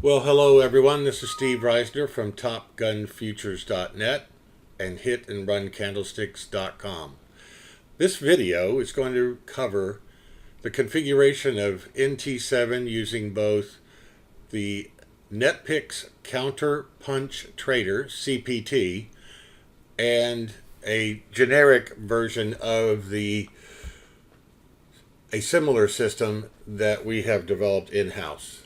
Well, hello everyone. This is Steve Reisner from TopGunFutures.net and HitAndRunCandlesticks.com. This video is going to cover the configuration of NT7 using both the NetPicks Counter Punch Trader CPT and a generic version of a similar system that we have developed in-house.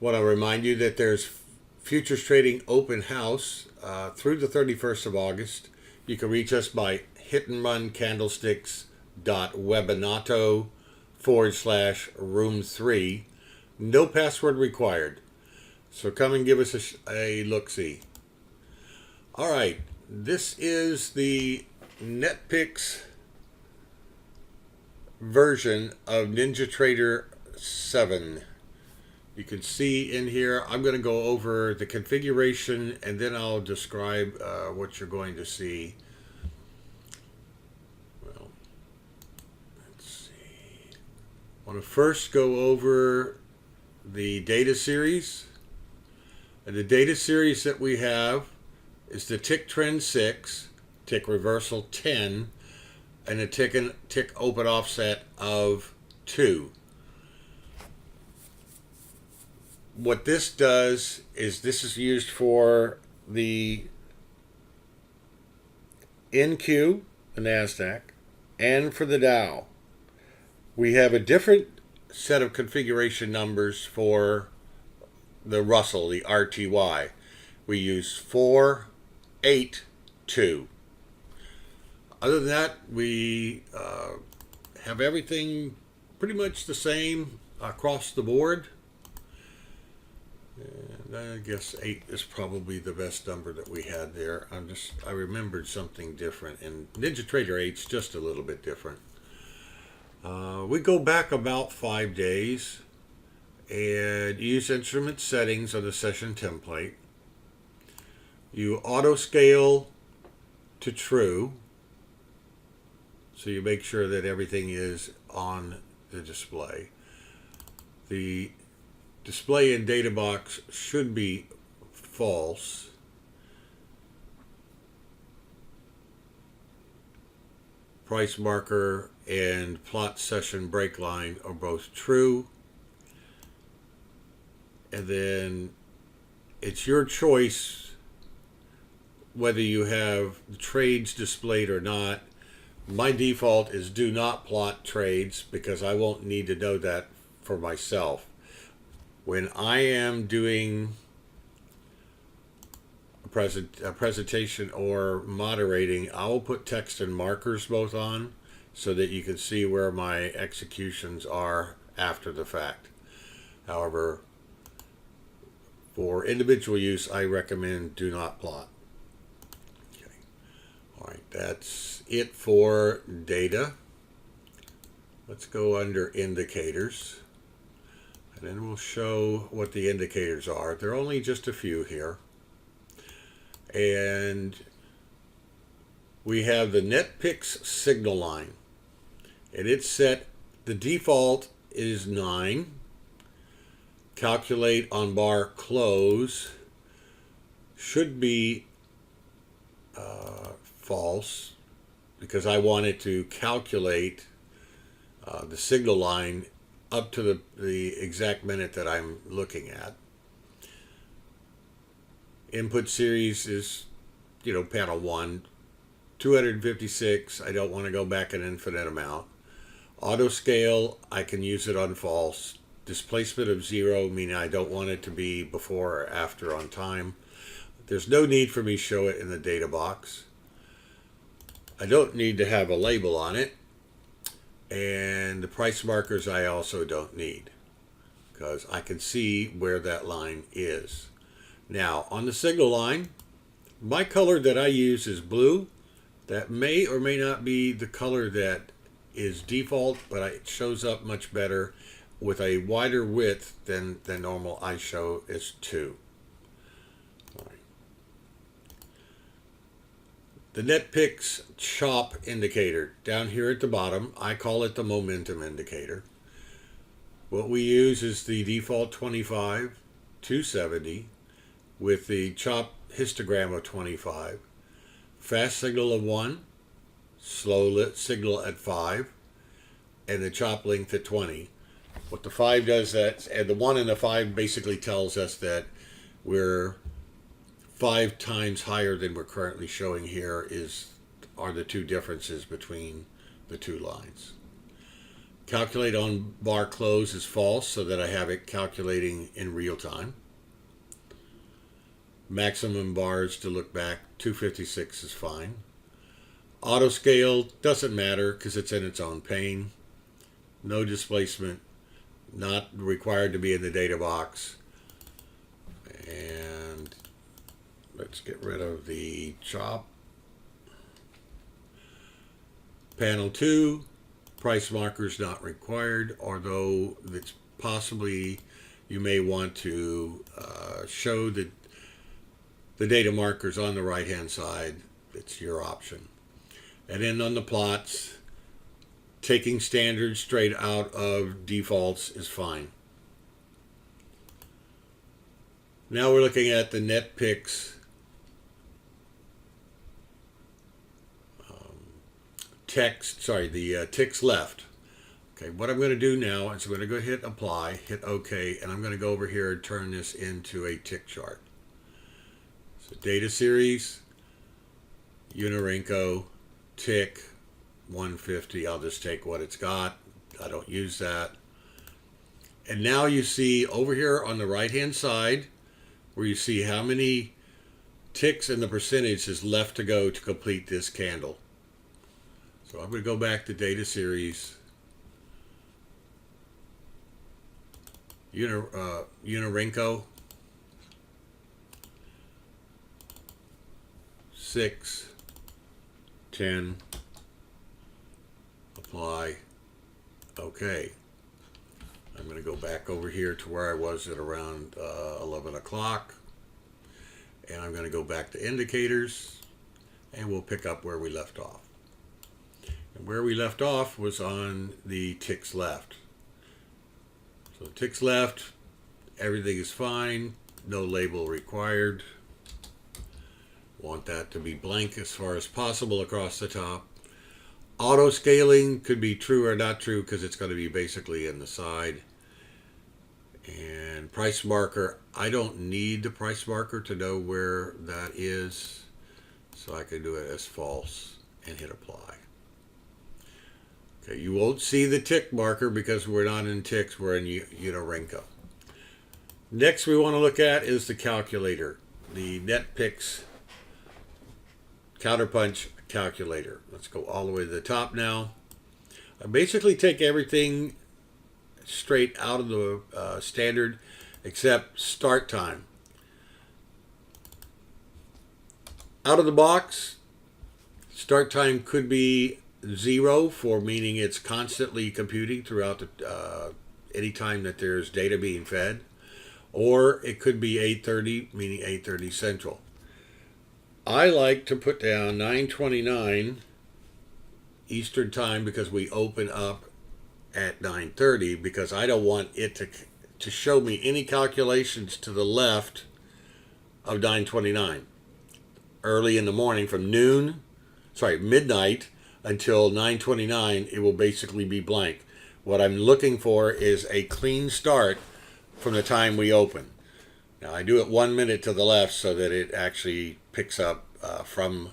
Want to remind you that there's futures trading open house through the 31st of August. You can reach us by hitandruncandlesticks.webinato/room3. No password required. So come and give us a look-see. All right, this is the NetPicks version of Ninjatrader 7. You can see in here, I'm going to go over the configuration and then I'll describe what you're going to see. Well, let's see. I want to first go over the data series. And the data series that we have is the tick trend 6, tick reversal 10, and a tick open offset of 2. What this does is this is used for the NQ, the NASDAQ, and for the Dow. We have a different set of configuration numbers for the Russell, the RTY. We use 4, 8, 2. Other than that, we have everything pretty much the same across the board. And I guess 8 is probably the best number that we had there. I remembered something different, and NinjaTrader 8's just a little bit different. We go back about 5 days and use instrument settings on the session template. You auto scale to true, so you make sure that everything is on the display. The display in data box should be false. Price marker and plot session break line are both true. And then it's your choice whether you have the trades displayed or not. My default is do not plot trades because I won't need to know that for myself. When I am doing a presentation or moderating, I will put text and markers both on so that you can see where my executions are after the fact. However, for individual use, I recommend do not plot. Okay. All right, that's it for data. Let's go under indicators. And then we'll show what the indicators are. There are only just a few here. And we have the NetPicks signal line. And it's set, the default is 9. Calculate on bar close should be false because I want it to calculate the signal line up to the exact minute that I'm looking at. Input series is, panel 1, 256. I don't want to go back an infinite amount. Auto scale, I can use it on false. Displacement of 0, meaning I don't want it to be before or after on time. There's no need for me to show it in the data box. I don't need to have a label on it. And the price markers I also don't need because I can see where that line is. Now, on the signal line, my color that I use is blue. That may or may not be the color that is default, but it shows up much better with a wider width than normal. I show is 2. All right. The NetPicks chop indicator down here at the bottom, I call it the momentum indicator. What we use is the default 25, 270 with the chop histogram of 25, fast signal of 1, slow signal at 5, and the chop length at 20. What the 5 does, that, and the 1 and the 5 basically tells us that we're 5 times higher than we're currently showing here are the two differences between the two lines. Calculate on bar close is false, so that I have it calculating in real time. Maximum bars to look back, 256 is fine. Auto scale doesn't matter because it's in its own pane. No displacement, not required to be in the data box. And let's get rid of the chop. Panel 2, price markers not required, although it's possibly you may want to show the data markers on the right hand side. It's your option. And then on the plots, taking standards straight out of defaults is fine. Now we're looking at the NetPicks ticks left. Okay, what I'm going to do now is I'm going to go hit apply, hit OK, and I'm going to go over here and turn this into a tick chart. So data series, Unirenko, tick, 150. I'll just take what it's got. I don't use that. And now you see over here on the right hand side where you see how many ticks and the percentage is left to go to complete this candle. So I'm going to go back to data series, Unirenko, 6, 10, apply, OK. I'm going to go back over here to where I was at around 11 o'clock. And I'm going to go back to indicators, and we'll pick up where we left off. And where we left off was on the ticks left. So ticks left, everything is fine, no label required. Want that to be blank as far as possible across the top. Auto scaling could be true or not true because it's going to be basically in the side. And price marker, I don't need the price marker to know where that is, so I can do it as false and hit apply. Okay, you won't see the tick marker because we're not in ticks, we're in Unirenko. Next we want to look at is the calculator, the NetPicks counterpunch calculator. Let's go all the way to the top now. I basically take everything straight out of the standard except start time. Out of the box, start time could be 0 for meaning it's constantly computing throughout the any time that there's data being fed, or it could be 8:30 meaning 8:30 Central. I like to put down 9:29 Eastern time because we open up at 9:30 because I don't want it to show me any calculations to the left of 9:29. Early in the morning from midnight until 9:29, it will basically be blank. What I'm looking for is a clean start from the time we open. Now I do it 1 minute to the left so that it actually picks up from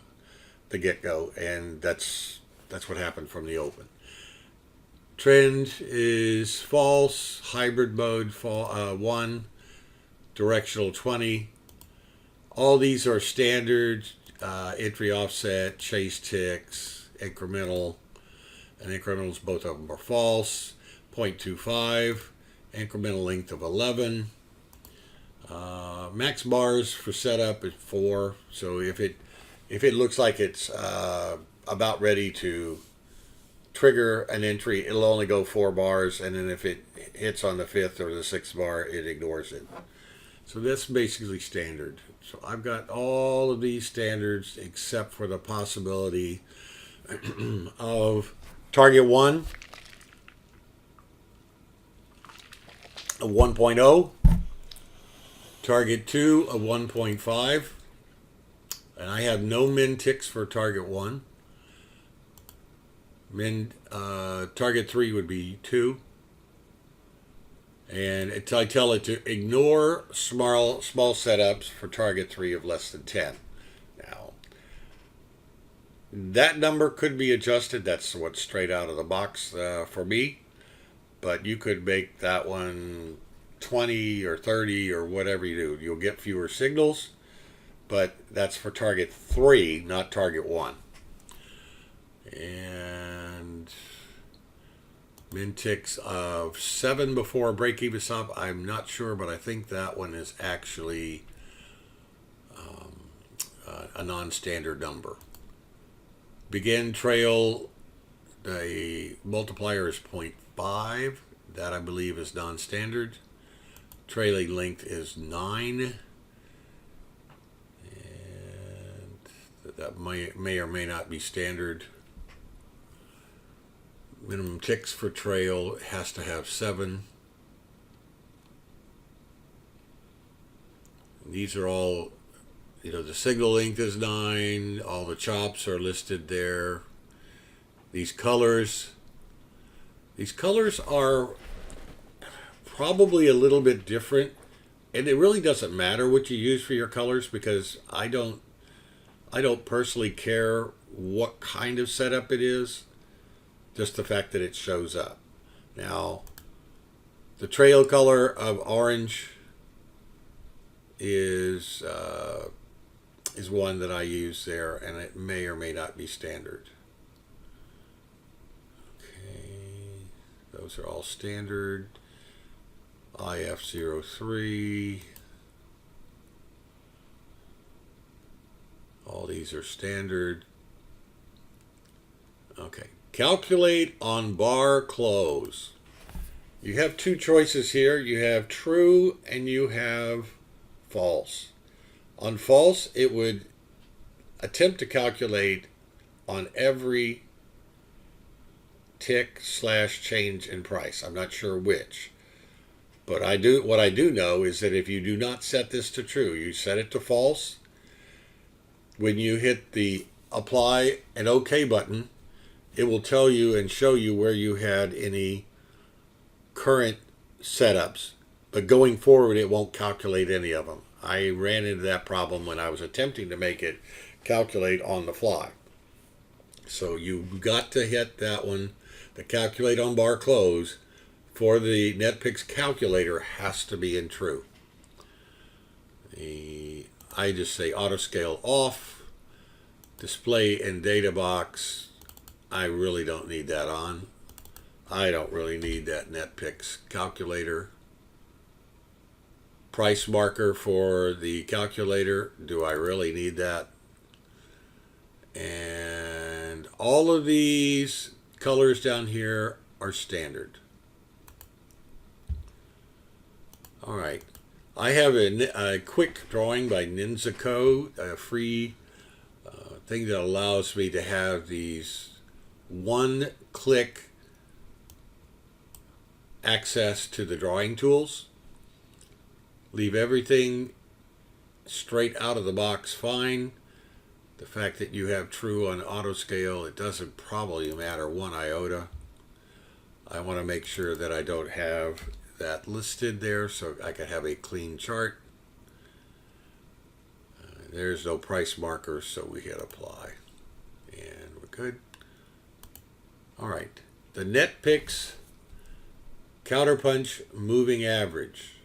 the get-go, and that's what happened from the open. Trend is false, hybrid mode 1, directional 20. All these are standard entry offset, chase ticks, incremental, and incrementals, both of them are false. 0.25, incremental length of 11. Max bars for setup is 4. So if it looks like it's about ready to trigger an entry, it'll only go 4 bars, and then if it hits on the 5th or the 6th bar, it ignores it. So that's basically standard. So I've got all of these standards except for the possibility of target 1, a 1.0, target 2, a 1.5, and I have no min ticks for target 1. Target 3 would be 2. And I tell it to ignore small setups for target 3 of less than 10. Now, that number could be adjusted. That's what's straight out of the box for me. But you could make that one 20 or 30 or whatever you do. You'll get fewer signals, but that's for target 3, not target 1. And min ticks of 7 before break-even stop. I'm not sure, but I think that one is actually a non-standard number. Begin trail, the multiplier is 0.5. That I believe is non-standard. Trailing length is 9. And that may or may not be standard. Minimum ticks for trail has to have 7. And these are all, the signal length is 9. All the chops are listed there. These colors are probably a little bit different. And it really doesn't matter what you use for your colors, because I don't personally care what kind of setup it is. Just the fact that it shows up. Now, the trail color of orange is one that I use there, and it may or may not be standard. Okay, those are all standard. IF03. All these are standard. Okay. Calculate on bar close. You have two choices here. You have true and you have false. On false, it would attempt to calculate on every tick / change in price. I'm not sure which. But what I do know is that if you do not set this to true, you set it to false, when you hit the apply and OK button, it will tell you and show you where you had any current setups. But going forward, it won't calculate any of them. I ran into that problem when I was attempting to make it calculate on the fly. So you've got to hit that one, the calculate on bar close, for the NetPicks calculator has to be in true. I just say auto scale off, display and data box. I really don't need that on. I don't really need that NetPicks calculator. Price marker for the calculator. Do I really need that? And all of these colors down here are standard. All right. I have a quick drawing by Ninjatrader, a free thing that allows me to have these one-click access to the drawing tools. Leave everything straight out of the box fine. The fact that you have true on auto scale, it doesn't probably matter one iota. I want to make sure that I don't have that listed there so I can have a clean chart. There's no price markers, so we hit apply. And we're good. All right. The NetPicks Counterpunch Moving Average.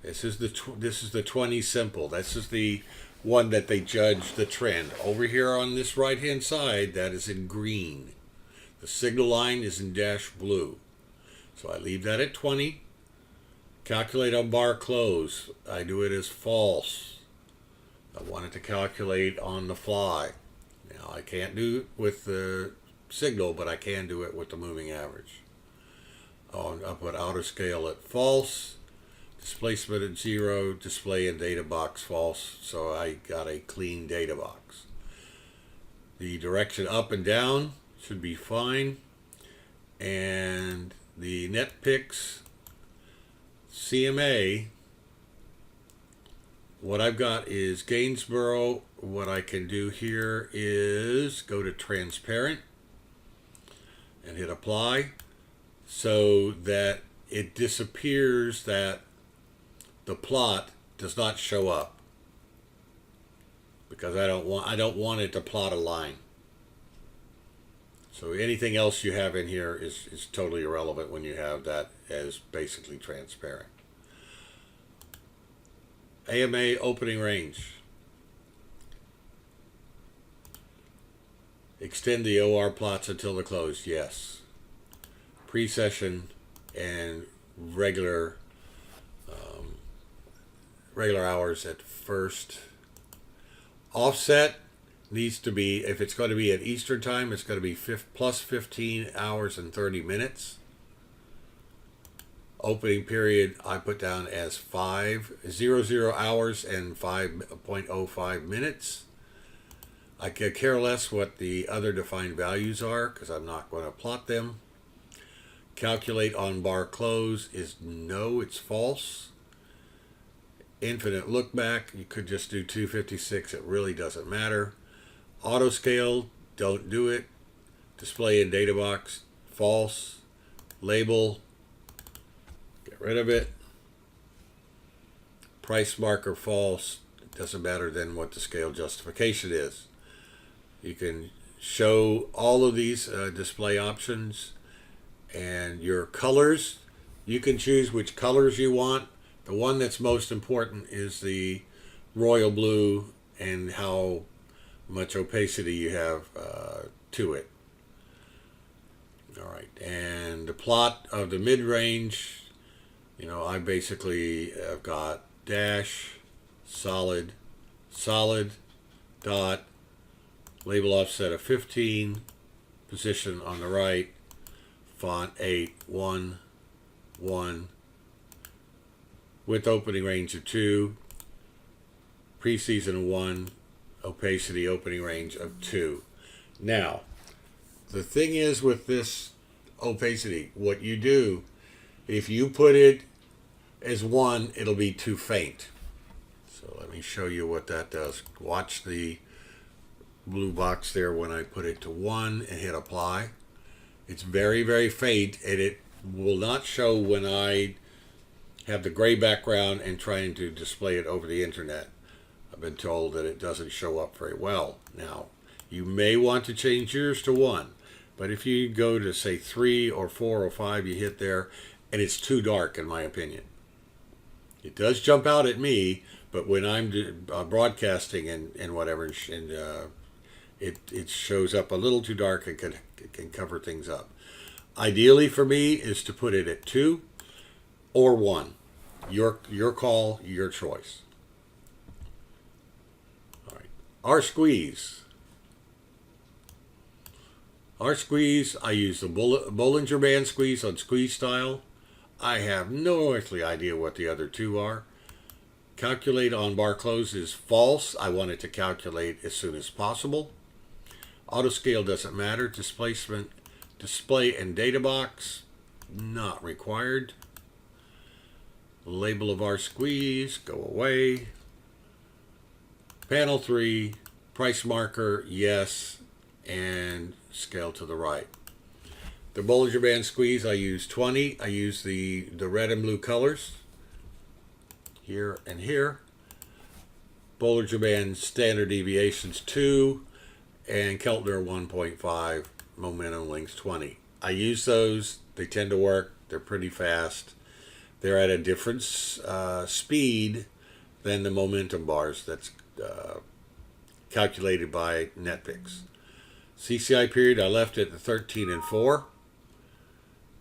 This is the 20 simple. This is the one that they judge the trend. Over here on this right-hand side, that is in green. The signal line is in dash blue. So I leave that at 20. Calculate on bar close. I do it as false. I want it to calculate on the fly. Now I can't do it with the signal, but I can do it with the moving average. I'll put auto scale at false. displacement at 0, display in data box false, so I got a clean data box. The direction up and down should be fine, and the net picks CMA, what I've got is Gainsborough. What I can do here is go to transparent and hit apply, so that it disappears, that the plot does not show up, because I don't want it to plot a line. So anything else you have in here is totally irrelevant when you have that as basically transparent. AMA opening range. Extend the OR plots until the close, yes. Pre-session and regular hours at first. Offset needs to be, if it's going to be at Eastern time, it's going to be plus 15 hours and 30 minutes. Opening period I put down as 5:00 hours and 5.05 minutes. I could care less what the other defined values are, because I'm not going to plot them. Calculate on bar close is no, it's false. Infinite look back, you could just do 256, it really doesn't matter. Auto scale, don't do it. Display in data box, false. Label, get rid of it. Price marker, false. It doesn't matter then what the scale justification is. You can show all of these display options, and your colors, you can choose which colors you want. The one that's most important is the royal blue and how much opacity you have to it. All right, and the plot of the mid-range, I basically have got dash, solid, solid, dot, label offset of 15, position on the right, font 8, 1, 1, width opening range of 2, preseason 1, opacity opening range of 2. Now, the thing is with this opacity, what you do, if you put it as 1, it'll be too faint. So let me show you what that does. Watch the blue box there when I put it to 1 and hit apply. It's very, very faint, and it will not show when I have the gray background and trying to display it over the internet. I've been told that it doesn't show up very well. Now, you may want to change yours to 1, but if you go to say 3 or 4 or 5, you hit there, and it's too dark in my opinion. It does jump out at me, but when I'm broadcasting and whatever, and it shows up a little too dark and can cover things up. Ideally for me is to put it at 2 or 1. Your call, your choice. All right. R squeeze. R squeeze, I use the Bollinger Band squeeze on squeeze style. I have no earthly idea what the other two are. Calculate on bar close is false. I want it to calculate as soon as possible. Auto scale doesn't matter. Displacement, display and data box, not required. Label of our squeeze, go away. Panel 3, price marker, yes, and scale to the right. The Bollinger Band squeeze, I use 20. I use the red and blue colors here and here. Bollinger Band standard deviations 2 and Keltner 1.5, momentum links 20. I use those. They tend to work. They're pretty fast. They're at a different speed than the momentum bars that's calculated by NetPicks. CCI period, I left it at 13 and 4.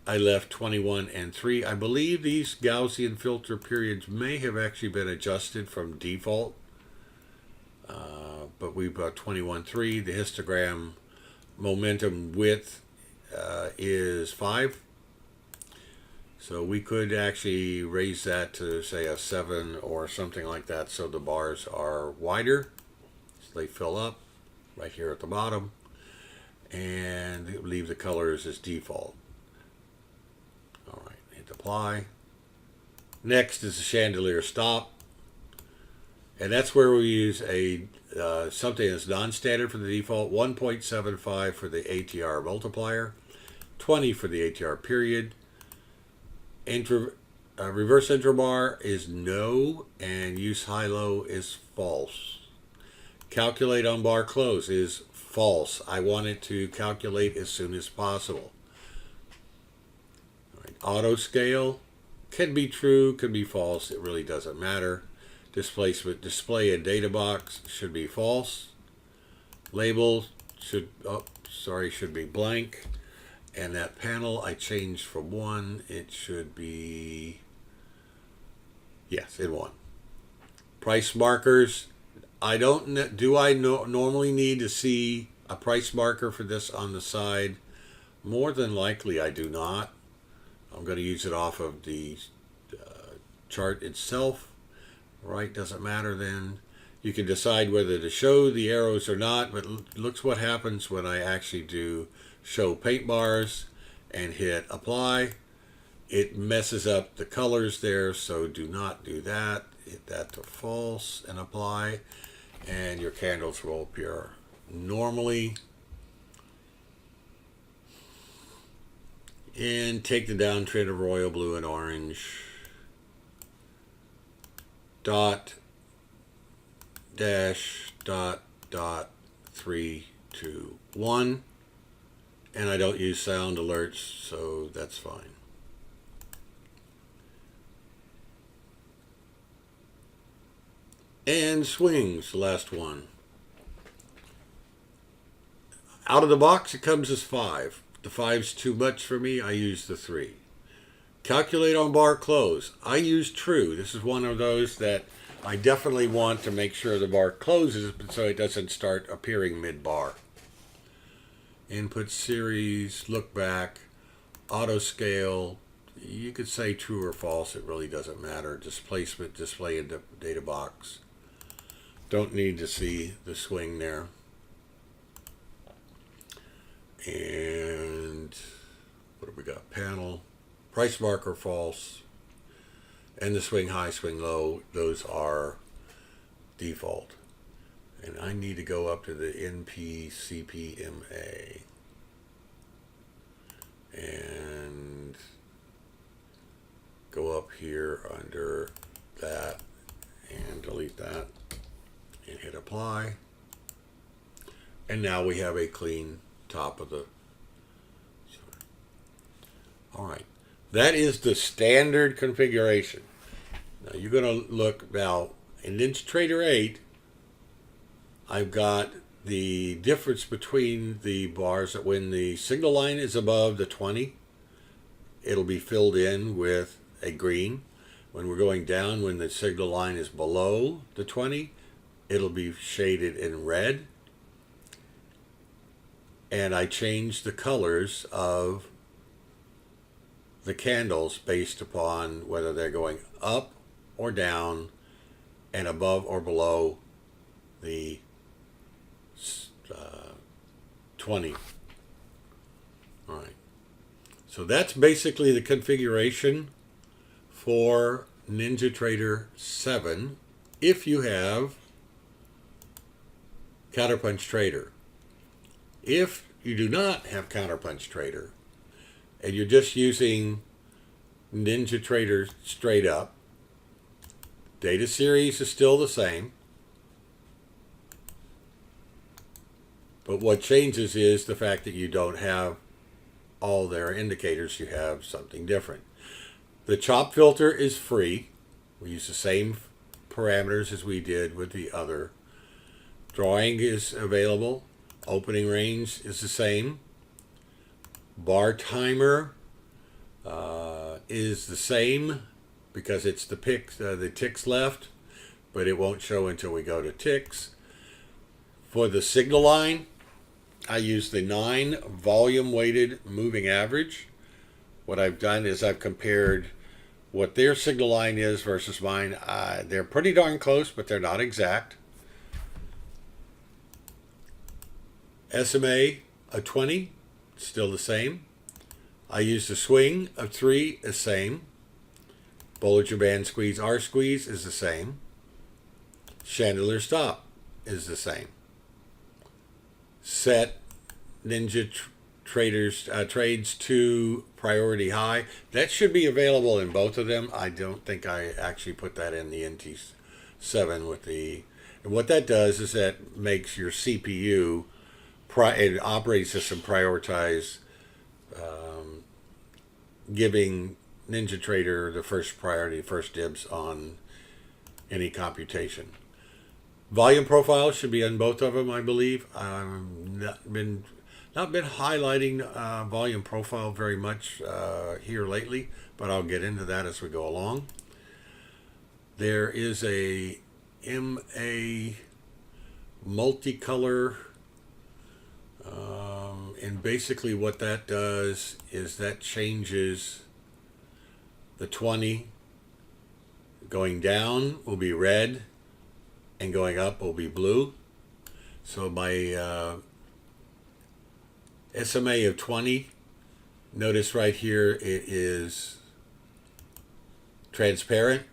I left 21 and 3. I believe these Gaussian filter periods may have actually been adjusted from default. But we've got 21.3. The histogram momentum width is 5. So we could actually raise that to say a 7 or something like that, so the bars are wider, so they fill up right here at the bottom, and leave the colors as default. All right, hit apply. Next is the Chandelier Stock, and that's where we use a something that's non-standard for the default. 1.75 for the ATR multiplier, 20 for the ATR period. Reverse interbar is no, and use high-low is false. Calculate on bar close is false. I want it to calculate as soon as possible. All right. Auto scale can be true, can be false. It really doesn't matter. Displacement, display in data box should be false. Label should be blank. And that panel I changed from 1. It should be, yes, in 1. Price markers. I normally need to see a price marker for this on the side? More than likely I do not. I'm going to use it off of the chart itself. Right, doesn't matter then. You can decide whether to show the arrows or not, but looks what happens when I actually do show paint bars and hit apply. It messes up the colors there, so do not do that. Hit that to false and apply, and your candles will appear normally. And take the downtrend of royal blue and orange. Dot dash dot dot 3 2 1, and I don't use sound alerts, so that's fine. And swings, the last one. Out of the box it comes as 5. The 5's too much for me, I use the 3. Calculate on bar close. I use true. This is one of those that I definitely want to make sure the bar closes so it doesn't start appearing mid-bar. Input series, look back, auto scale. You could say true or false. It really doesn't matter. Displacement, display in the data box. Don't need to see the swing there. And what have we got? Panel. Price marker false, and the swing high, swing low, those are default. And I need to go up to the NPCPMA and go up here under that and delete that and hit apply. And now we have a clean top of the. All right. That is the standard configuration. Now you're going to look now in Ninjatrader 8. I've got the difference between the bars that when the signal line is above the 20, it'll be filled in with a green. When we're going down, when the signal line is below the 20, it'll be shaded in red. And I changed the colors of the candles based upon whether they're going up or down and above or below the 20. All right. So that's basically the configuration for Ninjatrader 7 if you have Counterpunch Trader. If you do not have Counterpunch Trader, and you're just using Ninjatrader straight up, data series is still the same. But what changes is the fact that you don't have all their indicators, you have something different. The chop filter is free. We use the same parameters as we did with the other. Drawing is available. Opening range is the same. Bar timer is the same because it's the ticks left, but it won't show until we go to ticks. For the signal line, I use the 9 volume weighted moving average. what I've done is I've compared what their signal line is versus mine. They're pretty darn close, but they're not exact. SMA of 20, still the same. I used a swing of 3, the same. Bollinger Band squeeze, R squeeze is the same. Chandelier Stock is the same. Set Ninjatrader trades to priority high. That should be available in both of them. I don't think I actually put that in the NT7 with the. And what that does is that makes your CPU and operating system prioritize giving Ninjatrader the first priority, first dibs on any computation. Volume profile should be on both of them, I believe. I've not been highlighting volume profile very much here lately, but I'll get into that as we go along. There is a MA multicolor, and basically what that does is that changes the 20. Going down will be red, and going up will be blue. So my SMA of 20, notice right here it is transparent.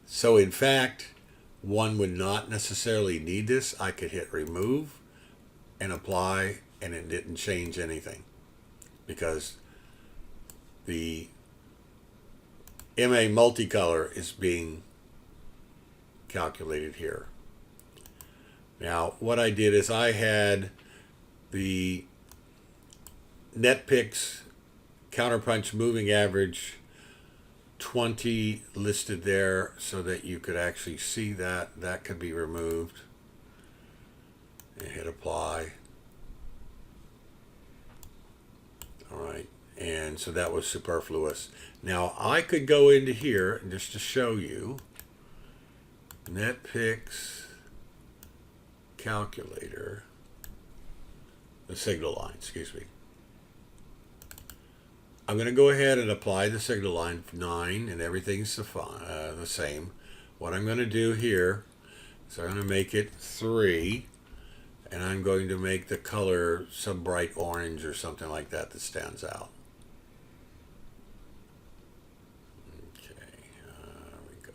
So in fact, one would not necessarily need this. I could hit remove and apply, and it didn't change anything because the MA multicolor is being calculated here. Now, what I did is I had the net picks counterpunch moving average 20 listed there so that you could actually see that. That could be removed. And hit apply. All right. And so that was superfluous. Now I could go into here and just to show you net picks calculator, the signal line, excuse me. I'm going to go ahead and apply the signal line 9 and everything's the same. What I'm going to do here is I'm going to make it 3 and I'm going to make the color some bright orange or something like that that stands out. Okay, there we go.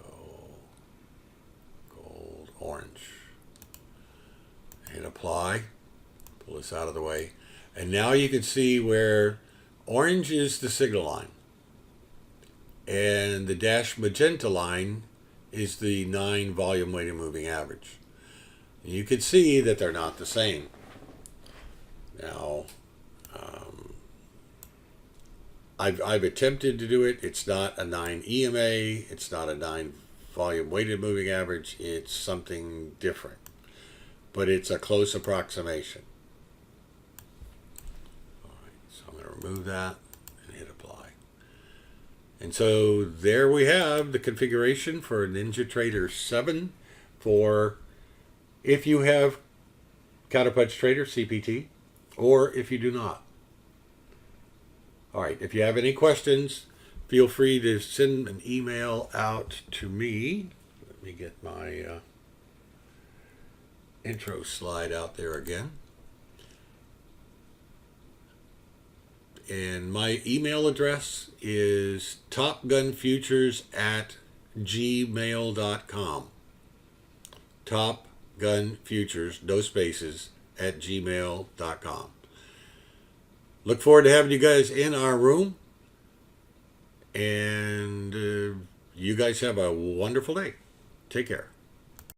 Gold, orange. Hit apply. Pull this out of the way. And now you can see where orange is the signal line. And the dashed magenta line is the 9 volume weighted moving average. And you can see that they're not the same. Now, I've attempted to do it. It's not a 9 EMA. It's not a 9 volume weighted moving average. It's something different. But it's a close approximation. All right, so I'm going to remove that and hit apply. And so there we have the configuration for Ninjatrader 7 for if you have Counterpunch Trader CPT or if you do not. All right, if you have any questions, feel free to send an email out to me. Let me get my intro slide out there again. And my email address is topgunfutures@gmail.com. Topgunfutures, no spaces, @gmail.com. Look forward to having you guys in our room. And you guys have a wonderful day. Take care.